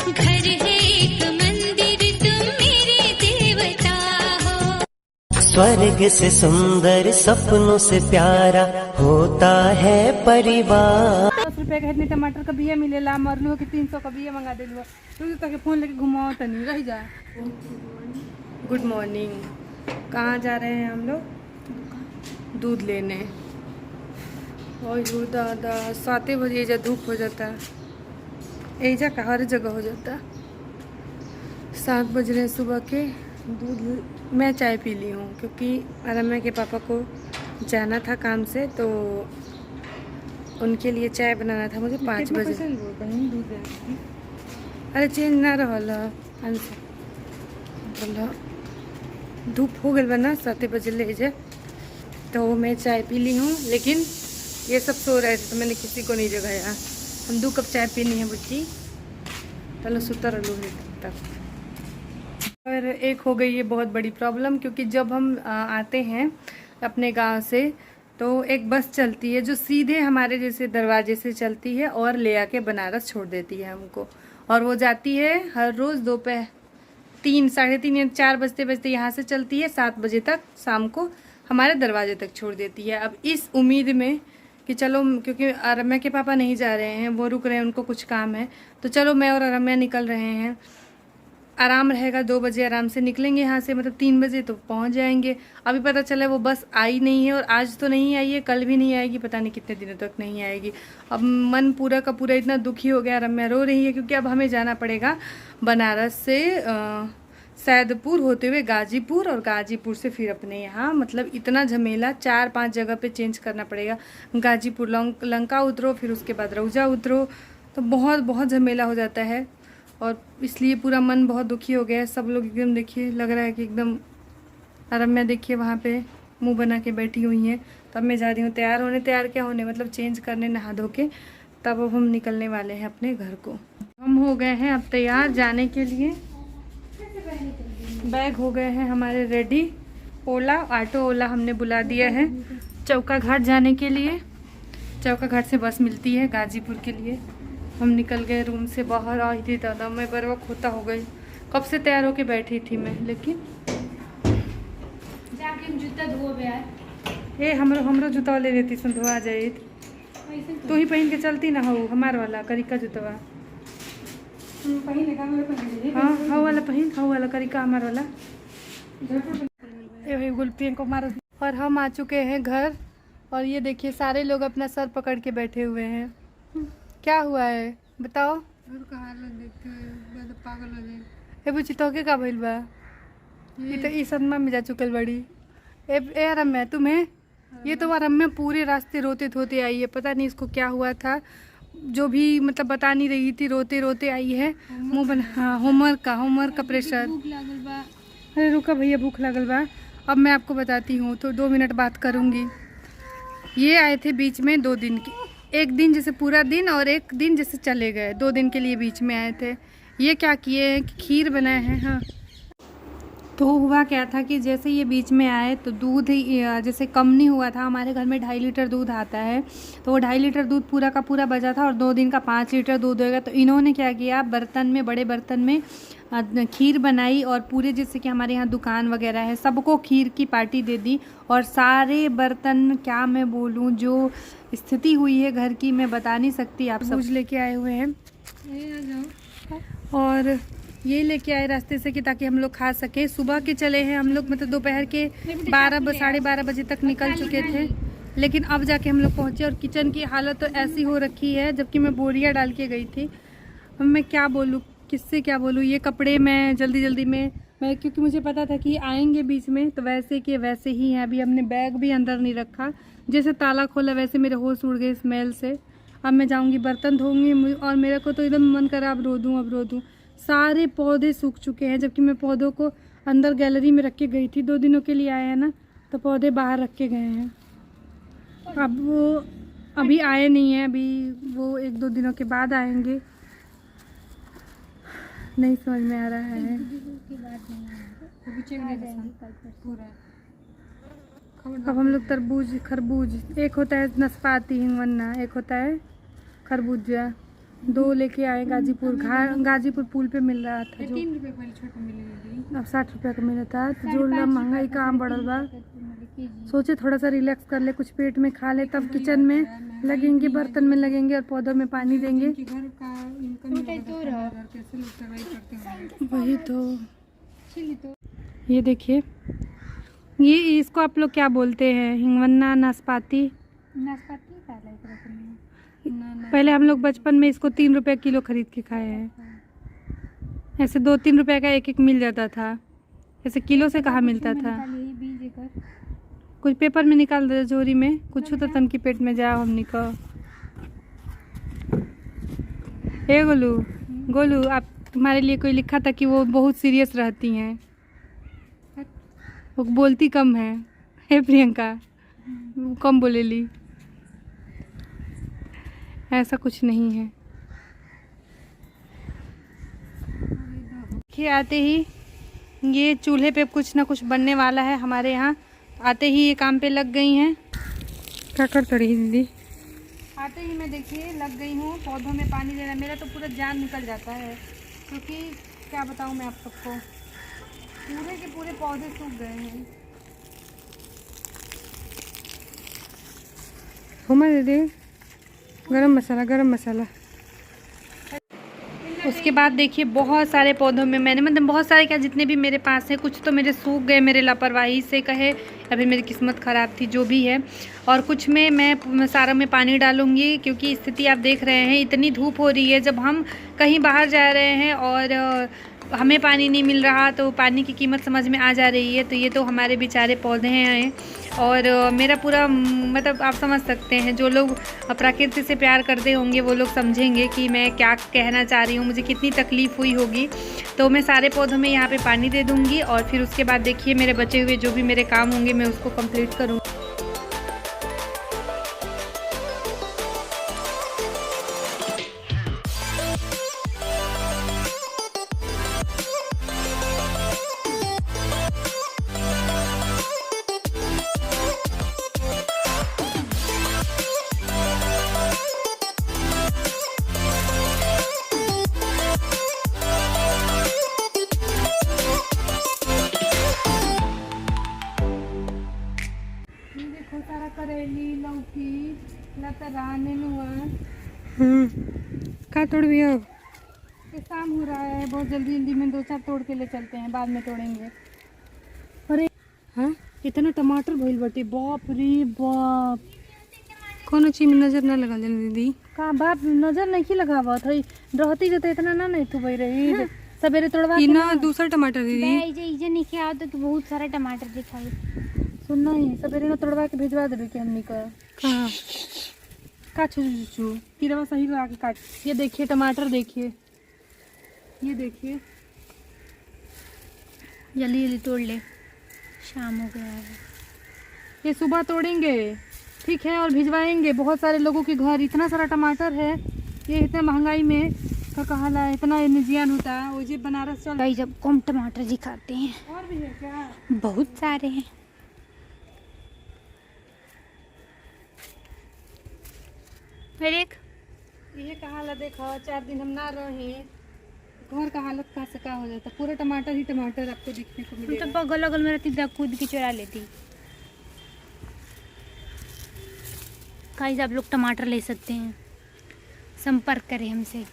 घर है एक मंदिर, तुम मेरे देवता हो। स्वर्ग से सुंदर सपनों से प्यारा होता है परिवार। 10 रुपये का इतने टमाटर का बिया मिलेला, मरलू के 300 का बिया मंगा दिलू। तू तो फोन लेके घुमाओ तनी रह जा। Good morning. कहाँ जा रहे हैं हम लोग? दूध लेने। और दादा 7 बजे जा धूप हो जाता, ऐजा का हर जगह हो जाता। 7 बज रहे सुबह के। दूध मैं चाय पी ली हूँ क्योंकि रम्या के पापा को जाना था काम से, तो उनके लिए चाय बनाना था मुझे 5 बजे। अरे चेंज ना रहा धूप हो गई बना 7 बजे ले जा, तो मैं चाय पी ली हूँ। लेकिन ये सब सो रहे थे तो मैंने किसी को नहीं जगाया। हम 2 कप चाय पीनी है बुच्ची, चलो सुतर लो तक। और एक हो गई ये बहुत बड़ी प्रॉब्लम, क्योंकि जब हम आते हैं अपने गांव से तो एक बस चलती है जो सीधे हमारे जैसे दरवाजे से चलती है और ले आके बनारस छोड़ देती है हमको। और वो जाती है हर रोज़ दोपहर 3, साढ़े 3 या 4 बजते बजते यहाँ से चलती है, 7 बजे तक शाम को हमारे दरवाजे तक छोड़ देती है। अब इस उम्मीद में कि चलो, क्योंकि रम्या के पापा नहीं जा रहे हैं, वो रुक रहे हैं, उनको कुछ काम है, तो चलो मैं और रम्या निकल रहे हैं। आराम रहेगा, 2 बजे आराम से निकलेंगे यहाँ से, मतलब 3 बजे तो पहुँच जाएंगे। अभी पता चला वो बस आई नहीं है, और आज तो नहीं आई है, कल भी नहीं आएगी, पता नहीं कितने दिनों तक नहीं आएगी। अब मन पूरा का पूरा इतना दुखी हो गया, रम्या रो रही है क्योंकि अब हमें जाना पड़ेगा बनारस से सैदपुर होते हुए गाजीपुर, और गाजीपुर से फिर अपने यहाँ, मतलब इतना झमेला, 4-5 जगह पे चेंज करना पड़ेगा। गाजीपुर लंका उतरो, फिर उसके बाद रौजा उतरो, तो बहुत बहुत झमेला हो जाता है। और इसलिए पूरा मन बहुत दुखी हो गया है। सब लोग एकदम देखिए, लग रहा है कि एकदम, रम्या देखिए वहाँ पे मुंह बना के बैठी हुई हैं। तब मैं जा रही हूँ तैयार होने। तैयार क्या होने, मतलब चेंज करने, नहा धो के, तब अब हम निकलने वाले हैं अपने घर को। हम हो गए हैं अब तैयार जाने के लिए। बैग हो गए हैं हमारे रेडी। ऑटो ओला हमने बुला दिया है चौका घाट जाने के लिए। चौका घाट से बस मिलती है गाजीपुर के लिए। हम निकल गए रूम से बाहर। आई थी दादा, मैं बर्वक होता हो गई, कब से तैयार होके बैठी थी मैं। लेकिन जाके जूता धो यार। ए हमरो जूता ले लेती सुन, धोआ जाए। तू ही पहन के चलती ना हो हमार वाला करिका जूतवा। हाँ हाँ वाला पहन, हाँ वाला करिका हमार वाला। ए भाई गुलपियन को मारो। और हम आ चुके हैं घर, और ये देखिए सारे लोग अपना सर पकड़ के बैठे हुए हैं। क्या हुआ है बताओ? पागल हो जाए। बुची तो के का भइल बा? ये तो इस सदमा में जा चुकल बड़ी। ए रम्या तुम्हें, ये तो रम्या पूरे रास्ते रोते धोते आई है, पता नहीं इसको क्या हुआ था, जो भी मतलब बता नहीं रही थी, रोते रोते आई है। मुँह बना, हाँ होमवर्क का प्रेशर। अरे रुका भैया, भूख लगल बा। अब मैं आपको बताती हूँ, तो 2 मिनट बात करूँगी। ये आए थे बीच में 2 दिन की, एक दिन जैसे पूरा दिन और एक दिन जैसे चले गए, 2 दिन के लिए बीच में आए थे। ये क्या किए हैं कि खीर बनाए हैं। हाँ, तो हुआ क्या था कि जैसे ये बीच में आए तो दूध जैसे कम नहीं हुआ था। हमारे घर में 2.5 लीटर दूध आता है, तो वो 2.5 लीटर दूध पूरा का पूरा बचा था, और 2 दिन का 5 लीटर दूध होगा। तो इन्होंने क्या किया, बर्तन में, बड़े बर्तन में खीर बनाई, और पूरे जैसे कि हमारे यहाँ दुकान वगैरह है, सबको खीर की पार्टी दे दी। और सब बर्तन, क्या मैं बोलूँ, जो स्थिति हुई है घर की मैं बता नहीं सकती। आप सब लेके आए हुए हैं, और ये लेके आए रास्ते से कि ताकि हम लोग खा सके। सुबह के चले हैं हम लोग, मतलब दोपहर के 12-12:30 बजे तक निकल चुके थे, लेकिन अब जाके हम लोग पहुँचे। और किचन की हालत तो ऐसी हो रखी है, जबकि मैं बोरियाँ डाल के गई थी। अब मैं क्या बोलूँ, किससे क्या बोलूँ। ये कपड़े मैं जल्दी में, क्योंकि मुझे पता था कि आएंगे बीच में, तो वैसे के वैसे ही हैं। अभी हमने बैग भी अंदर नहीं रखा, जैसे ताला खोला वैसे मेरे होश उड़ गए स्मेल से। अब मैं जाऊँगी बर्तन धोऊंगी, और मेरे को तो एकदम मन करा अब रो दूँ। सारे पौधे सूख चुके हैं, जबकि मैं पौधों को अंदर गैलरी में रख के गई थी। 2 दिनों के लिए आए हैं ना, तो पौधे बाहर रख के गए हैं। अब वो अभी आए नहीं हैं, अभी वो 1-2 दिनों के बाद आएंगे। नहीं समझ में आ रहा है। अब हम लोग खरबूज, एक होता है नाशपाती हिंगवन्ना, एक होता है खरबूजा। 2 लेके आए गाजीपुर। गाजीपुर पुल पे मिल रहा था जो 3 रुपए पहले छोटे मिले अब 60 रुपये का मिला था। तो जो महंगाई का आम बढ़ल बा, सोचे थोड़ा सा रिलैक्स कर ले, कुछ पेट में खा ले, तब किचन में लगेंगे, बर्तन में लगेंगे और पौधों में पानी देंगे। घर का इनकम कैसे लोग सर्वाइव करते होंगे। वही तो। तो ये देखिए, ये इसको आप लोग क्या बोलते हैं? हिंगवन्ना, नाशपाती। नाशपाती का लाइक रखने पहले हम लोग बचपन में इसको 3 रुपये किलो खरीद के खाए हैं। ऐसे 2-3 रुपये का एक मिल जाता था, ऐसे किलो से कहाँ मिलता था। बीज कर कुछ पेपर में निकाल दे जोरी में, कुछ तो तन की पेट में जाओ हमनी को। ए गोलू आप, तुम्हारे लिए कोई लिखा था कि वो बहुत सीरियस रहती हैं, वो बोलती कम है। हे प्रियंका, वो कम बोलेली। ऐसा कुछ नहीं है। देखिए, आते ही ये चूल्हे पे कुछ ना कुछ बनने वाला है हमारे यहाँ। आते ही ये काम पे लग गई हैं। क्या कर रही दीदी? आते ही मैं देखिए लग गई हूँ पौधों में पानी देना। मेरा तो पूरा जान निकल जाता है, क्योंकि क्या बताऊँ मैं आप सबको, पूरे के पूरे पौधे सूख गए हैं। घुमा दीदी, गरम मसाला। उसके बाद देखिए बहुत सारे पौधों में मैंने, मतलब बहुत सारे क्या, जितने भी मेरे पास हैं, कुछ तो मेरे सूख गए, मेरे लापरवाही से कहे या फिर मेरी किस्मत ख़राब थी, जो भी है। और कुछ में मैं सारा में पानी डालूंगी, क्योंकि स्थिति आप देख रहे हैं, इतनी धूप हो रही है। जब हम कहीं बाहर जा रहे हैं और हमें पानी नहीं मिल रहा, तो पानी की कीमत समझ में आ जा रही है। तो ये तो हमारे बेचारे पौधे हैं। और मेरा पूरा, मतलब आप समझ सकते हैं, जो लोग प्रकृति से प्यार करते होंगे वो लोग समझेंगे कि मैं क्या कहना चाह रही हूँ, मुझे कितनी तकलीफ़ हुई होगी। तो मैं सारे पौधों में यहाँ पे पानी दे दूँगी और फिर उसके बाद देखिए मेरे बचे हुए जो भी मेरे काम होंगे मैं उसको कंप्लीट करूँगी। सारा करेली, लौकी, लतरा, नेनुआ। क्या तोड़ भी हो? शाम हो रहा है, बहुत जल्दी में 2-4 तोड़ के ले चलते हैं, बाद में तोड़ेंगे। अरे हाँ, इतना टमाटर भइल बाटे, बाप रे बाप। कोनो चीज में नजर ना लगा लेना दीदी। का बाप नजर नहीं लगावत है, रहती जते इतना ना नहीं तू बई रही। सवेरे तोड़वा के ना दूसरा टमाटर दीदी। इजे नहीं के आओ तो बहुत सारा टमाटर दिखाई। सुनना ही, सवेरे ना तोड़वा के भिजवा देबे कि हमनी का। कहाँ का छू कीड़ा सही लगा के काट। ये देखिए टमाटर, देखिए ये देखिए, जल्दी तोड़ ले, शाम हो गया है। ये सुबह तोड़ेंगे, ठीक है, और भिजवाएंगे बहुत सारे लोगों के घर। इतना सारा टमाटर है, ये इतना महंगाई में का कहाला इतना जियान होता है। वो जी बनारस चल भाई, जब कम टमाटर दिखाते हैं। और भी है क्या? बहुत सारे हैं। देख ये का हालत देखो, 4 दिन हम ना रहे, घर का हालत कहाँ से का हो जाता। पूरे टमाटर ही टमाटर आपको दिखने को मिलेगा। तो बगल अगल में रहती तो कूद के चुरा लेती। गाइस, आप लोग टमाटर ले सकते हैं, संपर्क करें हमसे।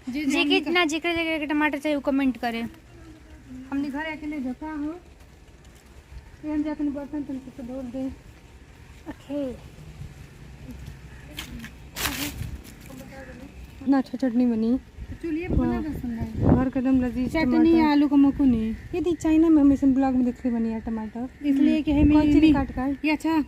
जेके इतना जेके टमाटर चाहिए वो कमेंट करें। हमने घर अकेले धोखा हो, हम जाते हैं बर्तन तुमको धो दे। ओके, इतना अच्छा चटनी बनी, चूल्हे पे बना दो। सुंदर घर कदम लजीज चटनी, आलू का मकुनी। ये दी चाइना में हमेशा ब्लॉग में देखते बनी है टमाटर, इसलिए कि है काट ये। अच्छा,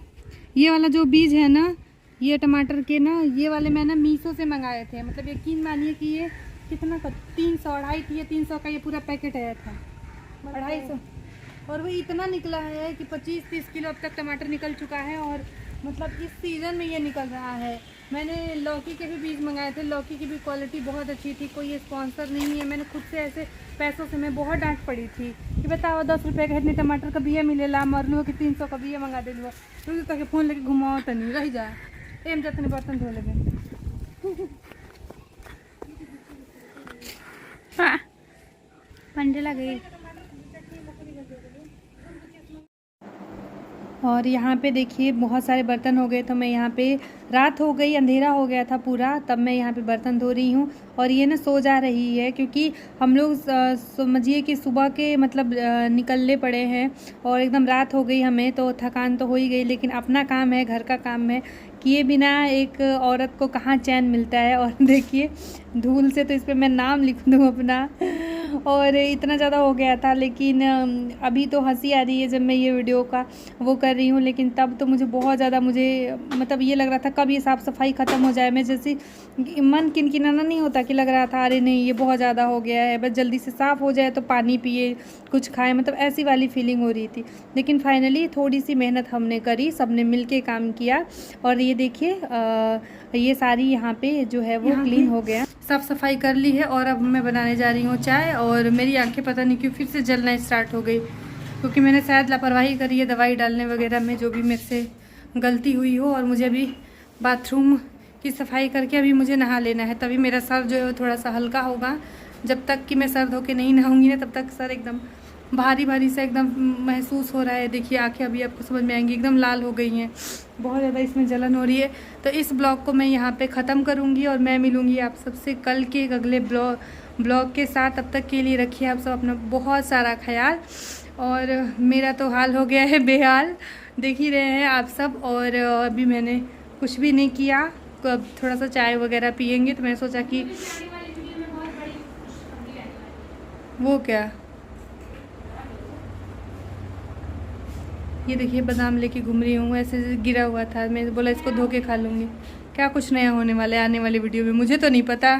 ये वाला जो बीज है ना, ये टमाटर के ना, ये वाले मैंने मीशो से मंगाए थे। मतलब यकीन मानिए कि ये कितना का 300 का ये पूरा पैकेट आया था, 250। और वो इतना निकला है कि 25-30 किलो अब तक टमाटर निकल चुका है। और मतलब इस सीज़न में ये निकल रहा है। मैंने लौकी के भी बीज मंगाए थे, लौकी की भी क्वालिटी बहुत अच्छी थी। कोई ये स्पॉन्सर नहीं है, मैंने खुद से ऐसे पैसों से मैं बहुत डांट पड़ी थी कि बताओ 10 रुपये का इतने टमाटर का बिया मिलेला, मरलू कि 300 का बिया मंगा दे लो। क्योंकि कहीं फ़ोन लेके घुमाओ तो नहीं रह जाए। एम जाते नहीं बर्तन धो लेंगे। मंडला गई। और यहाँ पे देखिए बहुत सारे बर्तन हो गए, तो मैं यहाँ पे रात हो गई, अंधेरा हो गया था पूरा, तब मैं यहाँ पे बर्तन धो रही हूँ। और ये ना सो जा रही है क्योंकि हम लोग समझिए कि सुबह के मतलब निकलने पड़े हैं और एकदम रात हो गई हमें, तो थकान तो हो ही गई, लेकिन अपना काम है, घर का काम है, किए बिना एक औरत को कहाँ चैन मिलता है। और देखिए धूल से तो इस पर मैं नाम लिख दूँ अपना, और इतना ज़्यादा हो गया था। लेकिन अभी तो हंसी आ रही है जब मैं ये वीडियो का वो कर रही हूँ, लेकिन तब तो मुझे बहुत ज़्यादा मतलब ये लग रहा था कब ये साफ़ सफाई ख़त्म हो जाए। मैं जैसे मन किनकिनाना नहीं होता कि लग रहा था अरे नहीं ये बहुत ज़्यादा हो गया है, बस जल्दी से साफ़ हो जाए तो पानी पिए, कुछ खाए, मतलब ऐसी वाली फीलिंग हो रही थी। लेकिन फाइनली थोड़ी सी मेहनत हमने करी, सबने मिल के काम किया, और ये देखिए ये सारी यहाँ पे जो है वो क्लीन हो गया, साफ़ सफाई कर ली है। और अब मैं बनाने जा रही हूँ चाय, और मेरी आंखें पता नहीं क्यों फिर से जलना स्टार्ट हो गई, क्योंकि मैंने शायद लापरवाही करी है दवाई डालने वगैरह में, जो भी मेरे से गलती हुई हो। और मुझे अभी बाथरूम की सफाई करके अभी मुझे नहा लेना है, तभी मेरा सर जो है वो थोड़ा सा हल्का होगा। जब तक कि मैं सर धो के नहीं नहाऊंगी ना, तब तक सर एकदम भारी भारी से एकदम महसूस हो रहा है। देखिए आंखें अभी आपको समझ में आएंगी, एकदम लाल हो गई हैं, बहुत ज़्यादा इसमें जलन हो रही है। तो इस ब्लॉग को मैं यहाँ पे ख़त्म करूँगी, और मैं मिलूँगी आप सबसे कल के एक अगले ब्लॉग के साथ। तब तक के लिए रखिए आप सब अपना बहुत सारा ख्याल। और मेरा तो हाल हो गया है बेहाल, देख ही रहे हैं आप सब। और अभी मैंने कुछ भी नहीं किया, तो अब थोड़ा सा चाय वगैरह पियेंगे, तो मैंने सोचा कि वो क्या, ये देखिए बादाम लेके घूम रही हूँ, ऐसे गिरा हुआ था, मैं बोला इसको धो के खा लूँगी। क्या कुछ नया होने वाला है आने वाली वीडियो में, मुझे तो नहीं पता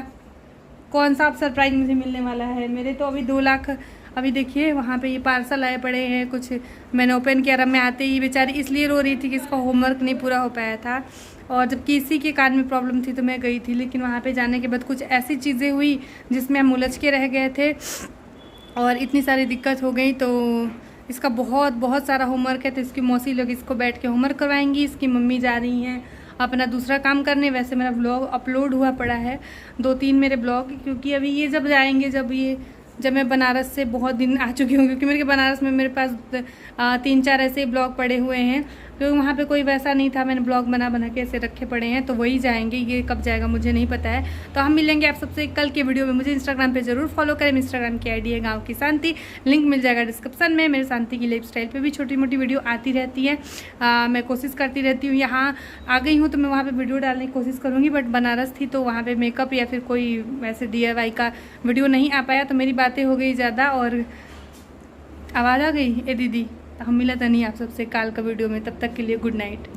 कौन सा आप सरप्राइज मुझे मिलने वाला है। मेरे तो अभी 2 लाख, अभी देखिए वहाँ पे ये पार्सल आए पड़े हैं, कुछ मैंने ओपन किया, मैं आते ही बेचारी इसलिए रो रही थी कि इसका होमवर्क नहीं पूरा हो पाया था, और जबकि इसी के कान में प्रॉब्लम थी तो मैं गई थी। लेकिन वहाँ पे जाने के बाद कुछ ऐसी चीज़ें हुई जिसमें हम उलझ के रह गए थे, और इतनी सारी दिक्कत हो गई। तो इसका बहुत सारा होमवर्क है, तो इसकी मौसी लोग इसको बैठ के होमवर्क करवाएंगी, इसकी मम्मी जा रही हैं अपना दूसरा काम करने। वैसे मेरा ब्लॉग अपलोड हुआ पड़ा है, 2-3 मेरे ब्लॉग, क्योंकि अभी ये जब जाएंगे, जब मैं बनारस से बहुत दिन आ चुकी हूँ, क्योंकि मेरे बनारस में मेरे पास 3-4 ऐसे ब्लॉग पड़े हुए हैं, क्योंकि वहाँ पे कोई वैसा नहीं था, मैंने ब्लॉग बना के ऐसे रखे पड़े हैं, तो वही जाएंगे। ये कब जाएगा मुझे नहीं पता है। तो हम मिलेंगे आप सबसे कल के वीडियो में। मुझे इंस्टाग्राम पे ज़रूर फॉलो करें, इंस्टाग्राम की आईडी है गाँव की शांति, लिंक मिल जाएगा डिस्क्रिप्शन में। मेरे शांति की लाइफस्टाइल पे भी छोटी मोटी वीडियो आती रहती है, मैं कोशिश करती रहती हूँ। यहाँ आ गई हूँ तो मैं वहाँ पर वीडियो डालने की कोशिश करूँगी, बट बनारस थी तो वहाँ पर मेकअप या फिर कोई वैसे DIY का वीडियो नहीं आ पाया, तो मेरी बातें हो गई ज़्यादा। और आवाज़ आ गई ए दीदी, हम मिला था नहीं आप सबसे कल का वीडियो में। तब तक के लिए गुड नाइट।